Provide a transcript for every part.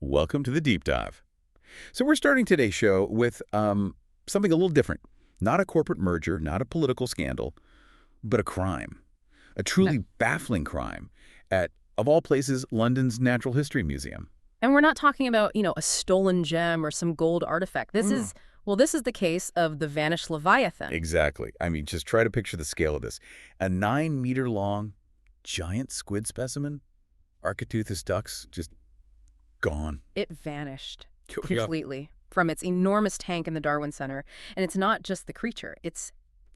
Welcome to the Deep Dive. So we're starting today's show with something a little different. Not a corporate merger, not a political scandal, but a crime. A truly baffling crime at, of all places, London's Natural History Museum. And we're not talking about, a stolen gem or some gold artifact. This is the case of the vanished Leviathan. Exactly. I mean, just try to picture the scale of this. A 9-meter-long giant squid specimen, Architeuthis ducks, just gone. It vanished completely from its enormous tank in the Darwin Centre. And it's not just the creature. It's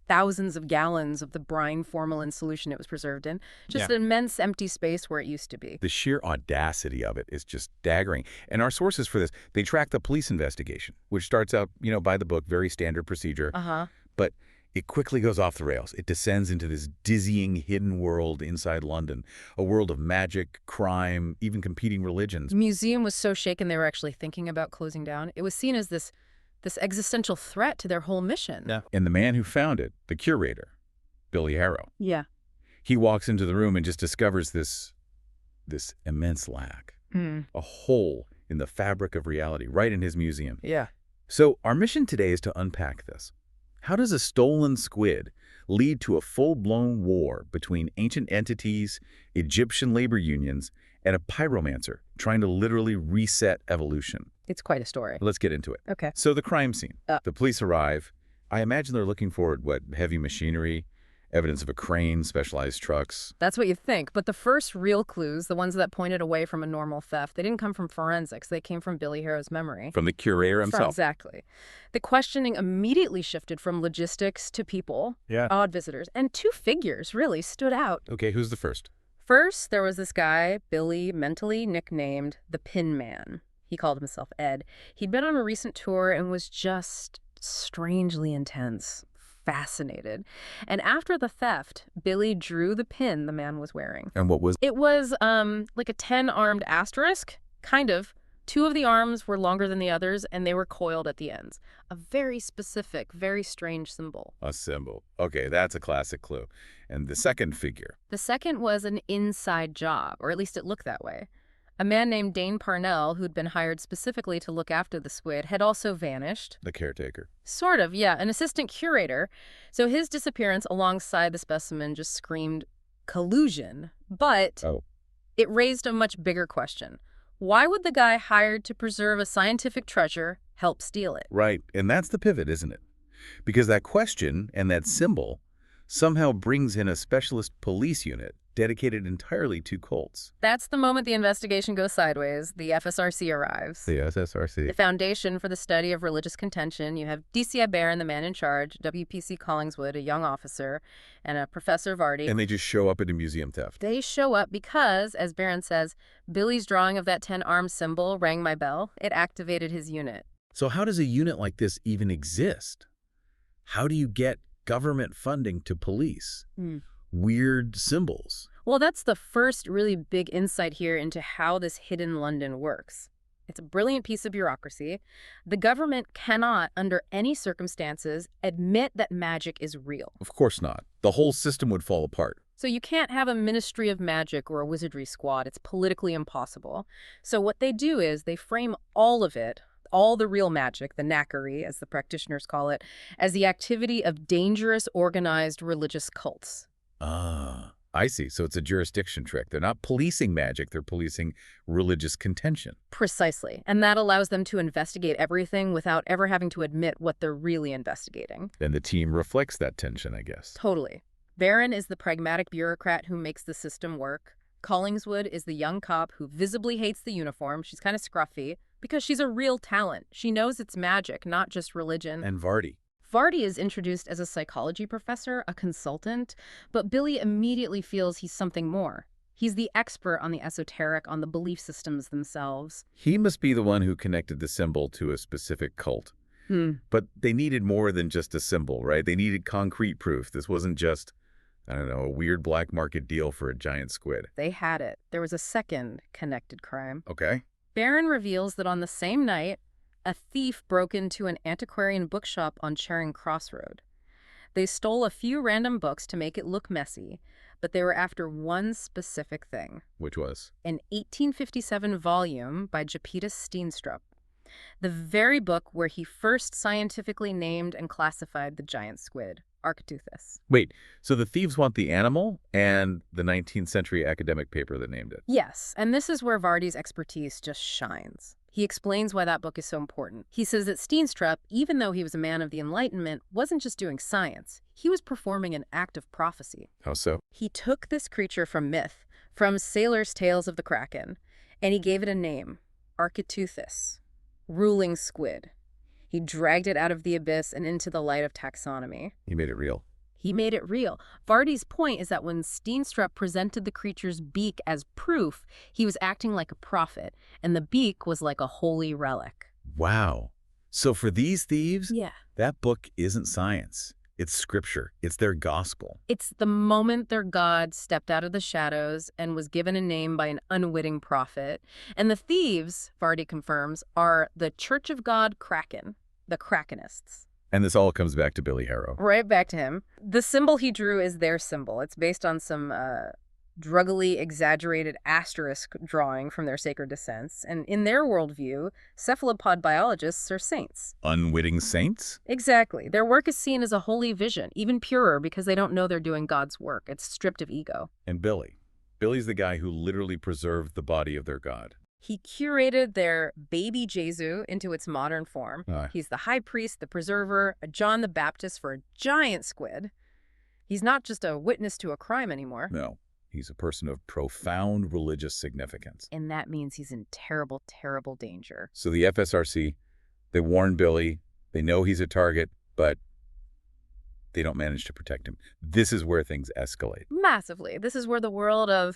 thousands of gallons of the brine formalin solution it was preserved in. Just an immense empty space where it used to be. The sheer audacity of it is just staggering. And our sources for this, they track the police investigation, which starts out, by the book, very standard procedure. But it quickly goes off the rails. It descends into this dizzying hidden world inside London, a world of magic, crime, even competing religions. The museum was so shaken they were actually thinking about closing down. It was seen as this existential threat to their whole mission. Yeah. And the man who found it, the curator, Billy Harrow. Yeah. He walks into the room and just discovers this immense lack, a hole in the fabric of reality right in his museum. Yeah. So our mission today is to unpack this. How does a stolen squid lead to a full-blown war between ancient entities, Egyptian labor unions, and a pyromancer trying to literally reset evolution? It's quite a story. Let's get into it. Okay. So the crime scene. The police arrive. I imagine they're looking for, heavy machinery, evidence of a crane, specialized trucks. That's what you think. But the first real clues, the ones that pointed away from a normal theft, they didn't come from forensics. They came from Billy Harrow's memory. From the curator himself. Exactly. The questioning immediately shifted from logistics to people, odd visitors, and two figures really stood out. Okay, who's the first? First, there was this guy, Billy, mentally nicknamed the Pin Man. He called himself Ed. He'd been on a recent tour and was just strangely intense, fascinated. And after the theft, Billy drew the pin the man was wearing. And what was it? Was like a 10-armed asterisk, kind of. 2 of the arms were longer than the others, and they were coiled at the ends. A very specific, very strange symbol. A symbol. Okay, that's a classic clue. And the second figure? The second was an inside job, or at least it looked that way. A man named Dane Parnell, who'd been hired specifically to look after the squid, had also vanished. The caretaker. Sort of, yeah, an assistant curator. So his disappearance alongside the specimen just screamed collusion. But it raised a much bigger question. Why would the guy hired to preserve a scientific treasure help steal it? Right, and that's the pivot, isn't it? Because that question and that symbol somehow brings in a specialist police unit dedicated entirely to cults. That's the moment the investigation goes sideways. The FSRC arrives. The SSRC. The Foundation for the Study of Religious Contention. You have DCI Barron, the man in charge, WPC Collingswood, a young officer, and a Professor Vardy. And they just show up at a museum theft. They show up because, as Barron says, Billy's drawing of that 10-armed symbol rang my bell. It activated his unit. So how does a unit like this even exist? How do you get government funding to police weird symbols? Well, that's the first really big insight here into how this hidden London works. It's a brilliant piece of bureaucracy. The government cannot, under any circumstances, admit that magic is real. Of course not. The whole system would fall apart. So you can't have a Ministry of Magic or a wizardry squad. It's politically impossible. So what they do is they frame all of it, all the real magic, the knackery, as the practitioners call it, as the activity of dangerous, organized religious cults. Ah, I see. So it's a jurisdiction trick. They're not policing magic. They're policing religious contention. Precisely. And that allows them to investigate everything without ever having to admit what they're really investigating. And the team reflects that tension, I guess. Totally. Barron is the pragmatic bureaucrat who makes the system work. Collingswood is the young cop who visibly hates the uniform. She's kind of scruffy because she's a real talent. She knows it's magic, not just religion. And Vardy. Vardy is introduced as a psychology professor, a consultant, but Billy immediately feels he's something more. He's the expert on the esoteric, on the belief systems themselves. He must be the one who connected the symbol to a specific cult. But they needed more than just a symbol, right? They needed concrete proof. This wasn't just, a weird black market deal for a giant squid. They had it. There was a second connected crime. Okay. Barron reveals that on the same night, a thief broke into an antiquarian bookshop on Charing Cross Road. They stole a few random books to make it look messy, but they were after one specific thing. Which was? An 1857 volume by Japetus Steenstrup, the very book where he first scientifically named and classified the giant squid, Architeuthis. Wait, so the thieves want the animal and the 19th century academic paper that named it? Yes, and this is where Vardy's expertise just shines. He explains why that book is so important. He says that Steenstrup, even though he was a man of the Enlightenment, wasn't just doing science. He was performing an act of prophecy. How so? He took this creature from myth, from sailors' tales of the Kraken, and he gave it a name, Architeuthis, ruling squid. He dragged it out of the abyss and into the light of taxonomy. He made it real. He made it real. Vardy's point is that when Steenstrup presented the creature's beak as proof, he was acting like a prophet, and the beak was like a holy relic. Wow. So for these thieves, Yeah. that book isn't science. It's scripture. It's their gospel. It's the moment their god stepped out of the shadows and was given a name by an unwitting prophet. And the thieves, Vardy confirms, are the Church of God Kraken, the Krakenists. And this all comes back to Billy Harrow. Right back to him. The symbol he drew is their symbol. It's based on some druggily exaggerated asterisk drawing from their sacred descents. And in their worldview, cephalopod biologists are saints. Unwitting saints? Exactly. Their work is seen as a holy vision, even purer because they don't know they're doing God's work. It's stripped of ego. And Billy. Billy's the guy who literally preserved the body of their god. He curated their baby Jesu into its modern form. He's the high priest, the preserver, a John the Baptist for a giant squid. He's not just a witness to a crime anymore. No, he's a person of profound religious significance. And that means he's in terrible, terrible danger. So the FSRC, they warn Billy, they know he's a target, but they don't manage to protect him. This is where things escalate. Massively. This is where the world of,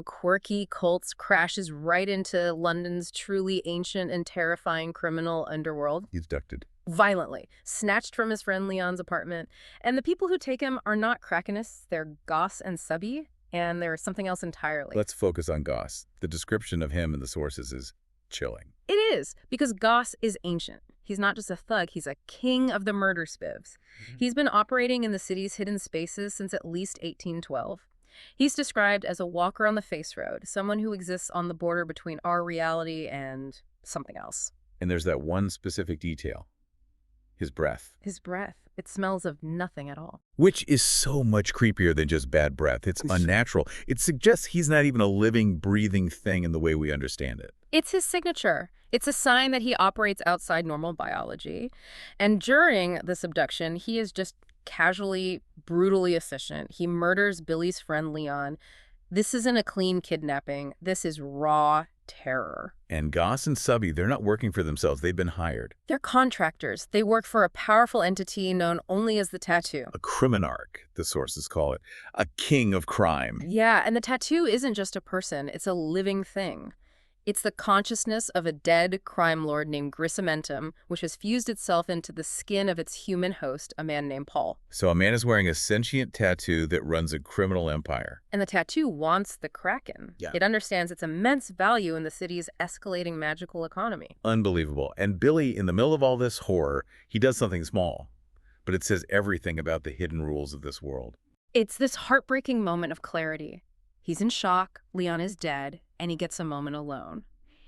quirky cults crashes right into London's truly ancient and terrifying criminal underworld. He's abducted. Violently. Snatched from his friend Leon's apartment. And the people who take him are not Krakenists, they're Goss and Subby, and they're something else entirely. Let's focus on Goss. The description of him in the sources is chilling. It is, because Goss is ancient. He's not just a thug, he's a king of the murder spivs. He's been operating in the city's hidden spaces since at least 1812. He's described as a walker on the face road, someone who exists on the border between our reality and something else. And there's that one specific detail. His breath. His breath. It smells of nothing at all. Which is so much creepier than just bad breath. It's unnatural. It suggests he's not even a living, breathing thing in the way we understand it. It's his signature. It's a sign that he operates outside normal biology. And during this abduction, he is just casually, brutally efficient. He murders Billy's friend Leon. This isn't a clean kidnapping. This is raw terror. And Goss and Subby, they're not working for themselves. They've been hired. They're contractors. They work for a powerful entity known only as the Tattoo. A criminarch, the sources call it. A king of crime. Yeah, and the Tattoo isn't just a person. It's a living thing. It's the consciousness of a dead crime lord named Grissamentum, which has fused itself into the skin of its human host, a man named Paul. So a man is wearing a sentient tattoo that runs a criminal empire. And the Tattoo wants the Kraken. Yeah. It understands its immense value in the city's escalating magical economy. Unbelievable. And Billy, in the middle of all this horror, he does something small, but it says everything about the hidden rules of this world. It's this heartbreaking moment of clarity. He's in shock, Leon is dead, and he gets a moment alone.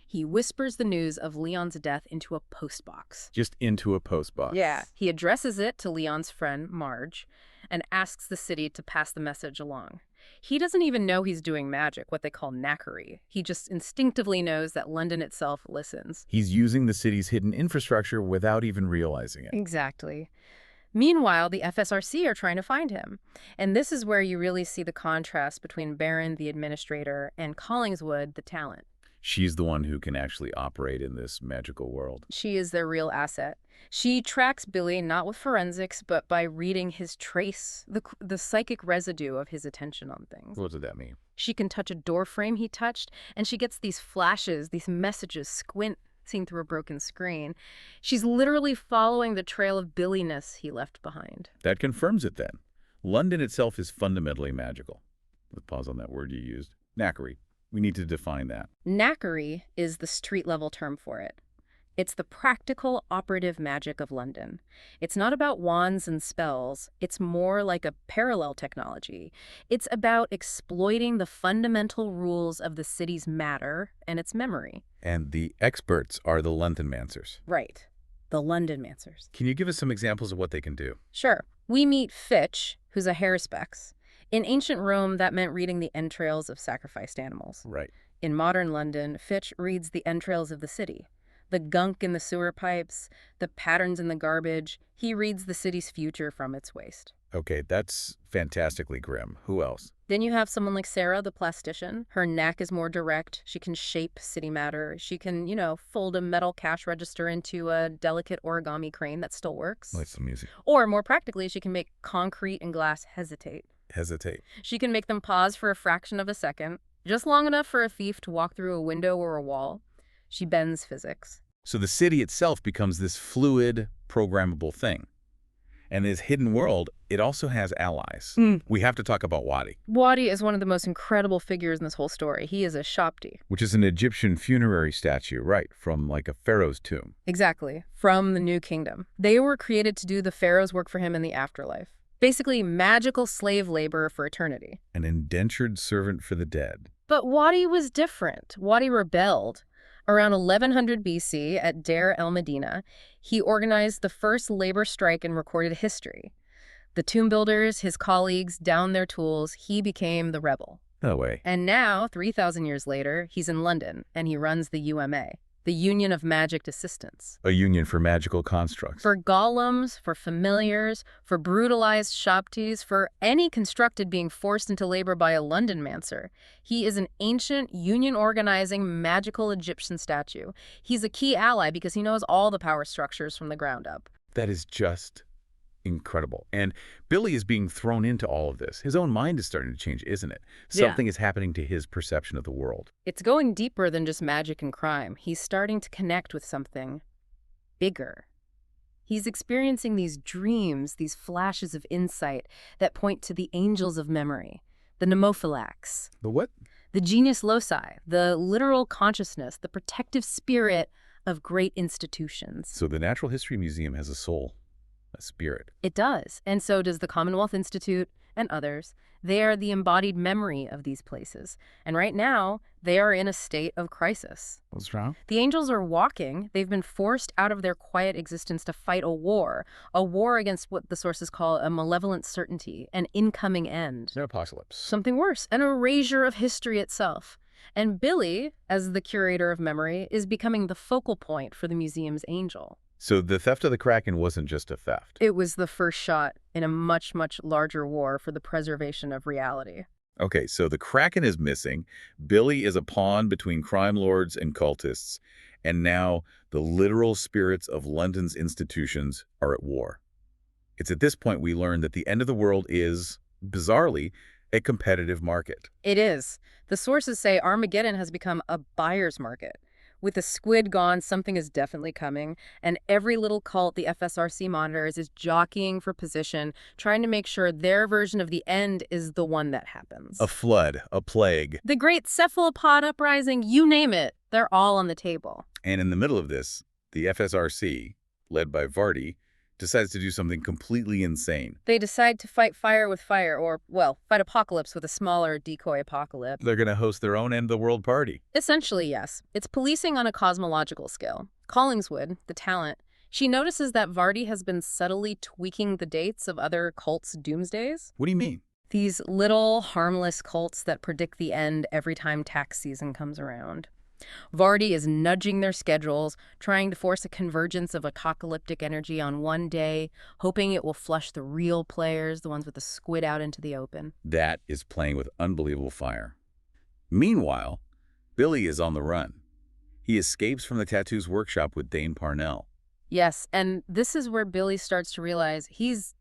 He whispers the news of Leon's death into a postbox. Just into a postbox. Yeah. He addresses it to Leon's friend, Marge, and asks the city to pass the message along. He doesn't even know he's doing magic, what they call knackery. He just instinctively knows that London itself listens. He's using the city's hidden infrastructure without even realizing it. Exactly. Meanwhile, the FSRC are trying to find him. And this is where you really see the contrast between Barron, the administrator, and Collingswood, the talent. She's the one who can actually operate in this magical world. She is their real asset. She tracks Billy not with forensics, but by reading his trace, the psychic residue of his attention on things. What does that mean? She can touch a door frame he touched, and she gets these flashes, these messages, seen through a broken screen. She's literally following the trail of Billy-ness he left behind. That confirms it then. London itself is fundamentally magical. Let's pause on that word you used. Knackery. We need to define that. Knackery is the street-level term for it. It's the practical, operative magic of London. It's not about wands and spells. It's more like a parallel technology. It's about exploiting the fundamental rules of the city's matter and its memory. And the experts are the Londonmancers. Right. The Londonmancers. Can you give us some examples of what they can do? Sure. We meet Fitch, who's a hairspecks. In ancient Rome, that meant reading the entrails of sacrificed animals. Right. In modern London, Fitch reads the entrails of the city. The gunk in the sewer pipes, the patterns in the garbage. He reads the city's future from its waste. Okay, that's fantastically grim. Who else? Then you have someone like Sarah, the plastician. Her knack is more direct. She can shape city matter. She can, fold a metal cash register into a delicate origami crane that still works. That's some music. Or more practically, she can make concrete and glass hesitate. Hesitate. She can make them pause for a fraction of a second, just long enough for a thief to walk through a window or a wall. She bends physics. So the city itself becomes this fluid, programmable thing. And this hidden world, it also has allies. We have to talk about Wadi. Wadi is one of the most incredible figures in this whole story. He is a Shabti. Which is an Egyptian funerary statue, right, from like a pharaoh's tomb. Exactly, from the New Kingdom. They were created to do the pharaoh's work for him in the afterlife. Basically, magical slave labor for eternity. An indentured servant for the dead. But Wadi was different. Wadi rebelled. Around 1100 BC at Deir el-Medina, he organized the first labor strike in recorded history. The tomb builders, his colleagues, downed their tools. He became the rebel. No way. And now, 3,000 years later, he's in London, and he runs the UMA, the Union of Magic Assistants. A union for magical constructs. For golems, for familiars, for brutalized Shabtis, for any constructed being forced into labor by a Londonmancer. He is an ancient, union-organizing, magical Egyptian statue. He's a key ally because he knows all the power structures from the ground up. That is just incredible. And Billy is being thrown into all of this. His own mind is starting to change, isn't it? Something is happening to his perception of the world. It's going deeper than just magic and crime. He's starting to connect with something bigger. He's experiencing these dreams, these flashes of insight that point to the angels of memory, the Nemophilax. The what? The genius loci, the literal consciousness, the protective spirit of great institutions. So the Natural History Museum has a soul. A spirit. It does, and so does the Commonwealth Institute and others. They are the embodied memory of these places, and right now, they are in a state of crisis. What's wrong? The angels are walking. They've been forced out of their quiet existence to fight a war against what the sources call a malevolent certainty, an incoming end. An apocalypse. Something worse, an erasure of history itself. And Billy, as the curator of memory, is becoming the focal point for the museum's angel. So the theft of the Kraken wasn't just a theft. It was the first shot in a much, much larger war for the preservation of reality. Okay, so the Kraken is missing. Billy is a pawn between crime lords and cultists. And now the literal spirits of London's institutions are at war. It's at this point we learn that the end of the world is, bizarrely, a competitive market. It is. The sources say Armageddon has become a buyer's market. With the Squid gone, something is definitely coming, and every little cult the FSRC monitors is jockeying for position, trying to make sure their version of the end is the one that happens. A flood, a plague. The Great Cephalopod Uprising, you name it, they're all on the table. And in the middle of this, the FSRC, led by Vardy, decides to do something completely insane. They decide to fight fire with fire, or, well, fight apocalypse with a smaller decoy apocalypse. They're going to host their own end-of-the-world party. Essentially, yes. It's policing on a cosmological scale. Collingswood, the talent, she notices that Vardy has been subtly tweaking the dates of other cults' doomsdays. What do you mean? These little, harmless cults that predict the end every time tax season comes around. Vardy is nudging their schedules, trying to force a convergence of apocalyptic energy on one day, hoping it will flush the real players, the ones with the squid, out into the open. That is playing with unbelievable fire. Meanwhile, Billy is on the run. He escapes from the tattoo's workshop with Dane Parnell. Yes, and this is where Billy starts to realize he's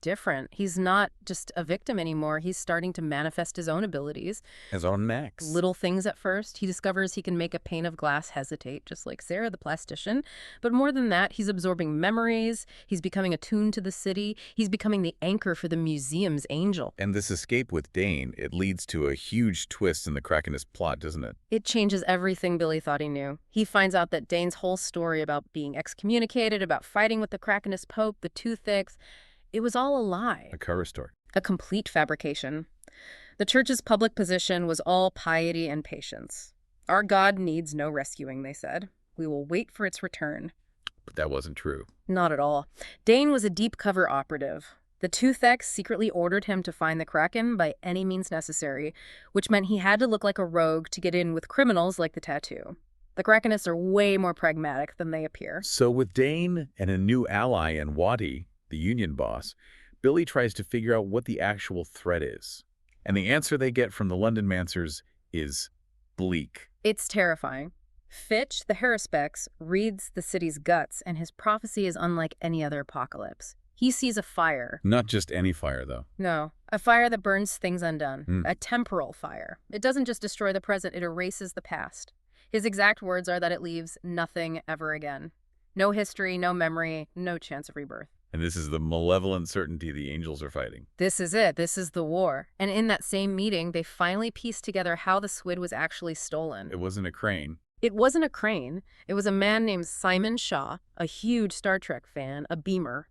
different. He's not just a victim anymore. He's starting to manifest his own abilities. His own Max. Little things at first. He discovers he can make a pane of glass hesitate, just like Sarah the plastician. But more than that, he's absorbing memories. He's becoming attuned to the city. He's becoming the anchor for the museum's angel. And this escape with Dane, it leads to a huge twist in the Krakenist plot, doesn't it? It changes everything Billy thought he knew. He finds out that Dane's whole story about being excommunicated, about fighting with the Krakenist Pope, the toothaches, it was all a lie. A cover story. A complete fabrication. The church's public position was all piety and patience. Our God needs no rescuing, they said. We will wait for its return. But that wasn't true. Not at all. Dane was a deep cover operative. The toothaches secretly ordered him to find the Kraken by any means necessary, which meant he had to look like a rogue to get in with criminals like the tattoo. The Krakenists are way more pragmatic than they appear. So with Dane and a new ally in Waddy, the union boss, Billy tries to figure out what the actual threat is. And the answer they get from the London Mancers is bleak. It's terrifying. Fitch, the Haruspex, reads the city's guts, and his prophecy is unlike any other apocalypse. He sees a fire. Not just any fire, though. No, a fire that burns things undone. A temporal fire. It doesn't just destroy the present, it erases the past. His exact words are that it leaves nothing ever again. No history, no memory, no chance of rebirth. And this is the malevolent certainty the angels are fighting. This is it. This is the war. And in that same meeting, they finally pieced together how the Squid was actually stolen. It wasn't a crane. It wasn't a crane. It was a man named Simon Shaw, a huge Star Trek fan, a beamer.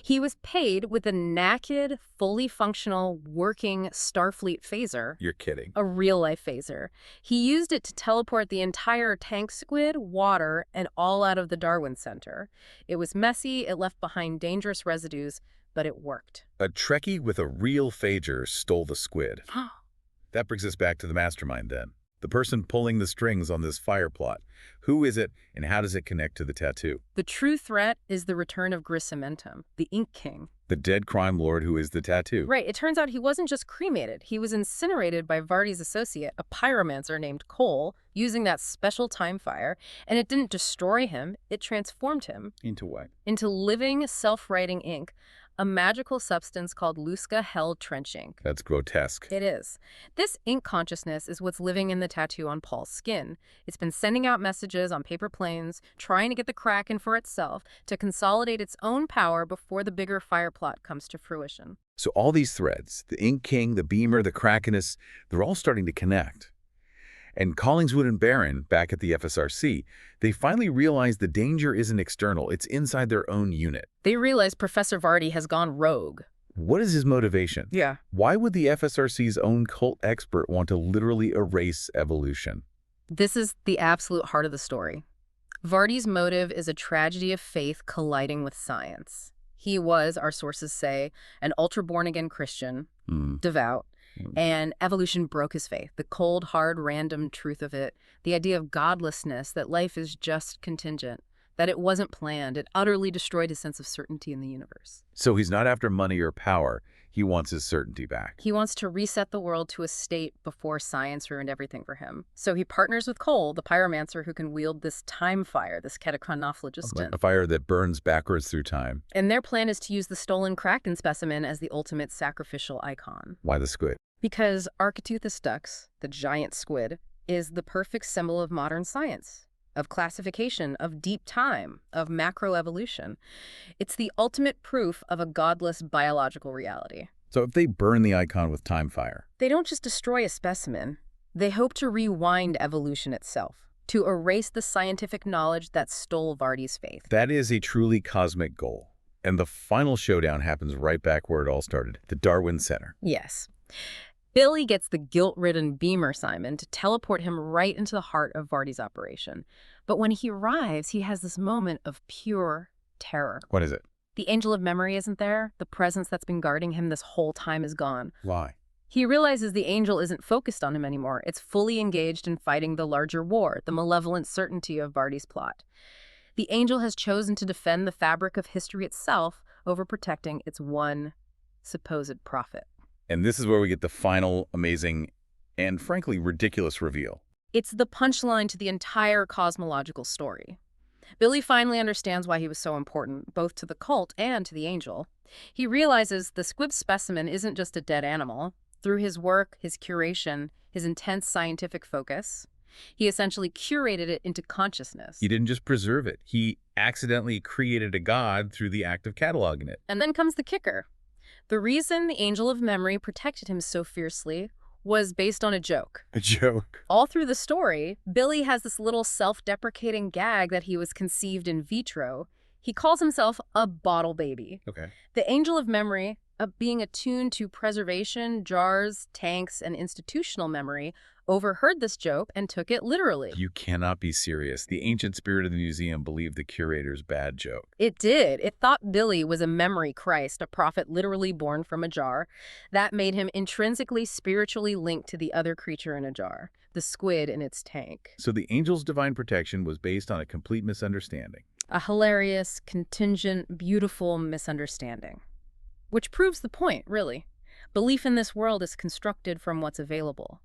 He was paid with a naked, fully functional, working Starfleet phaser. You're kidding. A real-life phaser. He used it to teleport the entire tank squid, water, and all out of the Darwin Centre. It was messy, it left behind dangerous residues, but it worked. A Trekkie with a real phager stole the squid. That brings us back to the mastermind, then. The person pulling the strings on this fire plot. Who is it, and how does it connect to the tattoo? The true threat is the return of Grisamentum, the Ink King. The dead crime lord who is the tattoo. Right. It turns out he wasn't just cremated. He was incinerated by Vardy's associate, a pyromancer named Cole, using that special time fire. And it didn't destroy him. It transformed him. Into what? Into living, self-writing ink. A magical substance called Lusca Hell Trench Ink. That's grotesque. It is. This ink consciousness is what's living in the tattoo on Paul's skin. It's been sending out messages on paper planes, trying to get the Kraken for itself to consolidate its own power before the bigger fire plot comes to fruition. So all these threads, the Ink King, the Beamer, the Krakenists, they're all starting to connect. And Collingswood and Barron, back at the FSRC, they finally realize the danger isn't external, it's inside their own unit. They realize Professor Vardy has gone rogue. What is his motivation? Yeah. Why would the FSRC's own cult expert want to literally erase evolution? This is the absolute heart of the story. Vardy's motive is a tragedy of faith colliding with science. He was, our sources say, an ultra-born-again Christian, devout, and evolution broke his faith. The cold, hard, random truth of it, the idea of godlessness, that life is just contingent, that it wasn't planned, it utterly destroyed his sense of certainty in the universe. So he's not after money or power. He wants his certainty back. He wants to reset the world to a state before science ruined everything for him. So he partners with Cole, the pyromancer who can wield this time fire, this catachronophlogiston. A fire that burns backwards through time. And their plan is to use the stolen Kraken specimen as the ultimate sacrificial icon. Why the squid? Because Architeuthis ducks, the giant squid, is the perfect symbol of modern science, of classification, of deep time, of macroevolution. It's the ultimate proof of a godless biological reality. So if they burn the icon with time fire, they don't just destroy a specimen. They hope to rewind evolution itself, to erase the scientific knowledge that stole Vardy's faith. that is a truly cosmic goal. And the final showdown happens right back where it all started, the Darwin Centre. Yes. Billy gets the guilt-ridden Beamer Simon to teleport him right into the heart of Vardy's operation. But when he arrives, he has this moment of pure terror. What is it? The angel of memory isn't there. The presence that's been guarding him this whole time is gone. Why? He realizes the angel isn't focused on him anymore. It's fully engaged in fighting the larger war, the malevolent certainty of Vardy's plot. The angel has chosen to defend the fabric of history itself over protecting its one supposed prophet. And this is where we get the final, amazing, and frankly, ridiculous reveal. It's the punchline to the entire cosmological story. Billy finally understands why he was so important, both to the cult and to the angel. He realizes the squib specimen isn't just a dead animal. Through his work, his curation, his intense scientific focus, he essentially curated it into consciousness. He didn't just preserve it. He accidentally created a god through the act of cataloging it. And then comes the kicker. The reason the Angel of Memory protected him so fiercely was based on a joke. A joke. All through the story, Billy has this little self-deprecating gag that he was conceived in vitro. He calls himself a bottle baby. Okay. The Angel of Memory, being attuned to preservation, jars, tanks, and institutional memory, overheard this joke and took it literally. You cannot be serious. The ancient spirit of the museum believed the curator's bad joke. It did. It thought Billy was a memory Christ, a prophet literally born from a jar. That made him intrinsically spiritually linked to the other creature in a jar, the squid in its tank. So the angel's divine protection was based on a complete misunderstanding. A hilarious, contingent, beautiful misunderstanding. Which proves the point, really. Belief in this world is constructed from what's available.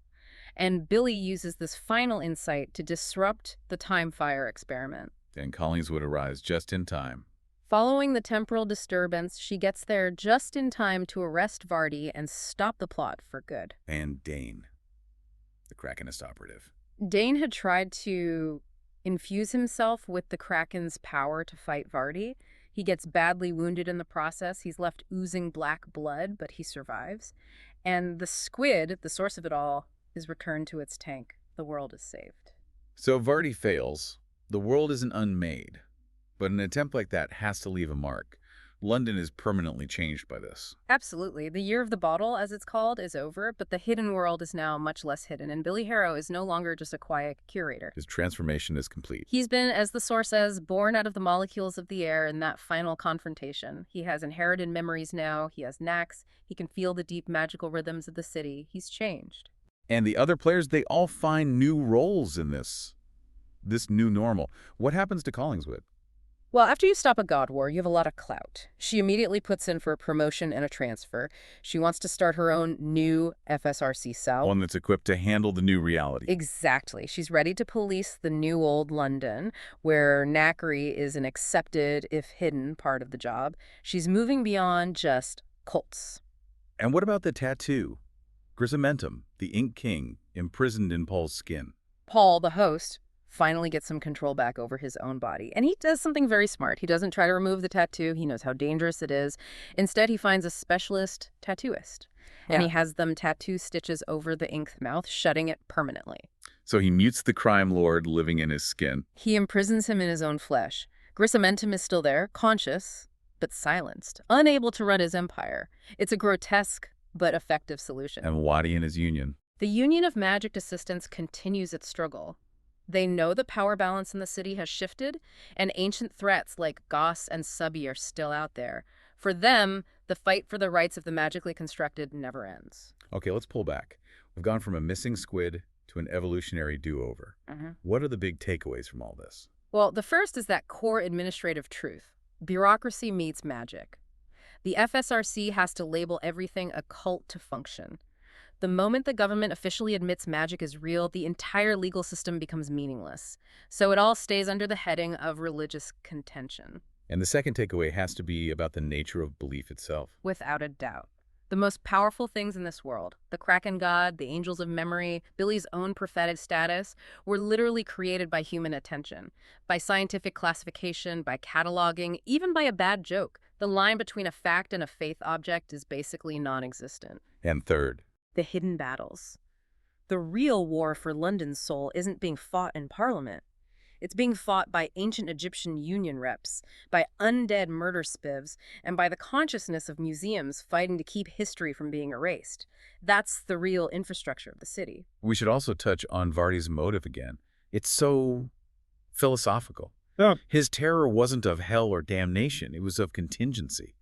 And Billy uses this final insight to disrupt the time fire experiment. And Collingwood arrives just in time. Following the temporal disturbance, she gets there just in time to arrest Vardy and stop the plot for good. And Dane, the Krakenist operative. Dane had tried to infuse himself with the Kraken's power to fight Vardy. He gets badly wounded in the process. He's left oozing black blood, but he survives. And the squid, the source of it all, is returned to its tank. The world is saved. So Vardy fails. The world isn't unmade. But an attempt like that has to leave a mark. London is permanently changed by this. Absolutely. The year of the bottle, as it's called, is over, but the hidden world is now much less hidden, and Billy Harrow is no longer just a quiet curator. His transformation is complete. He's been, as the source says, born out of the molecules of the air in that final confrontation. He has inherited memories now, he has knacks, he can feel the deep magical rhythms of the city. He's changed. And the other players, they all find new roles in this new normal. What happens to Collingwood? Well, after you stop a god war, you have a lot of clout. She immediately puts in for a promotion and a transfer. She wants to start her own new FSRC cell. One that's equipped to handle the new reality. Exactly. She's ready to police the new old London, where knackery is an accepted, if hidden, part of the job. She's moving beyond just cults. And what about the tattoo? Grisamentum, the Ink King, imprisoned in Paul's skin. Paul, the host, finally gets some control back over his own body. And he does something very smart. He doesn't try to remove the tattoo. He knows how dangerous it is. Instead, he finds a specialist tattooist. And he has them tattoo stitches over the inked mouth, shutting it permanently. So he mutes the crime lord living in his skin. He imprisons him in his own flesh. Grisamentum is still there, conscious, but silenced, unable to run his empire. It's a grotesque but effective solution. And Waddy and his union. The Union of Magic Assistants continues its struggle. They know the power balance in the city has shifted, and ancient threats like Goss and Subby are still out there. For them, the fight for the rights of the magically constructed never ends. Okay, let's pull back. We've gone from a missing squid to an evolutionary do-over. What are the big takeaways from all this? Well, the first is that core administrative truth. Bureaucracy meets magic. The FSRC has to label everything occult to function. The moment the government officially admits magic is real, the entire legal system becomes meaningless. So it all stays under the heading of religious contention. And the second takeaway has to be about the nature of belief itself. Without a doubt. The most powerful things in this world, the Kraken god, the angels of memory, Billy's own prophetic status, were literally created by human attention, by scientific classification, by cataloging, even by a bad joke. The line between a fact and a faith object is basically non-existent. And third, the hidden battles. The real war for London's soul isn't being fought in Parliament. It's being fought by ancient Egyptian union reps, by undead murder spivs, and by the consciousness of museums fighting to keep history from being erased. That's the real infrastructure of the city. we should also touch on Vardy's motive again. It's so philosophical. Yeah. His terror wasn't of hell or damnation. It was of contingency.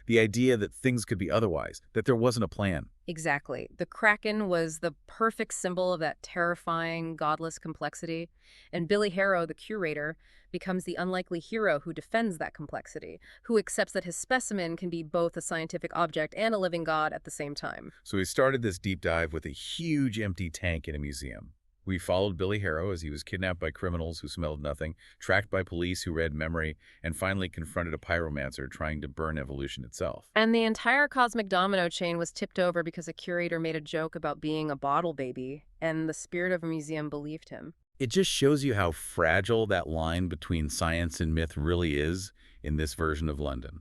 The idea that things could be otherwise, that there wasn't a plan. Exactly. The Kraken was the perfect symbol of that terrifying, godless complexity. And Billy Harrow, the curator, becomes the unlikely hero who defends that complexity, who accepts that his specimen can be both a scientific object and a living god at the same time. So he started this deep dive with a huge empty tank in a museum, We followed Billy Harrow as he was kidnapped by criminals who smelled nothing, tracked by police who read memory, and finally confronted a pyromancer trying to burn evolution itself. And the entire cosmic domino chain was tipped over because a curator made a joke about being a bottle baby, and the spirit of a museum believed him. It just shows you how fragile that line between science and myth really is in this version of London.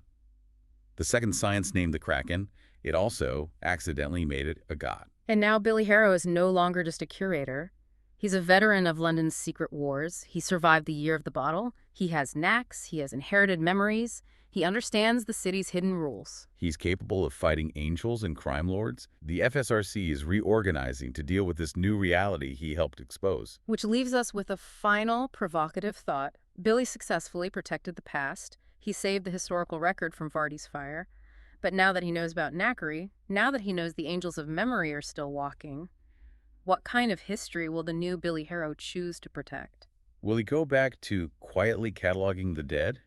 The second science named the Kraken, it also accidentally made it a god. And now Billy Harrow is no longer just a curator. He's a veteran of London's secret wars. He survived the year of the bottle. He has knacks. He has inherited memories. He understands the city's hidden rules. He's capable of fighting angels and crime lords. The FSRC is reorganizing to deal with this new reality he helped expose. Which leaves us with a final provocative thought. Billy successfully protected the past. He saved the historical record from Vardy's fire. But now that he knows about knackery, now that he knows the angels of memory are still walking, what kind of history will the new Billy Harrow choose to protect? Will he go back to quietly cataloging the dead?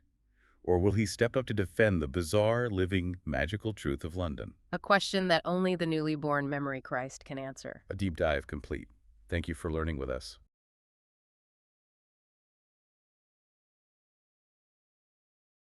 Or will he step up to defend the bizarre, living, magical truth of London? A question that only the newly born memory Christ can answer. A deep dive complete. Thank you for learning with us.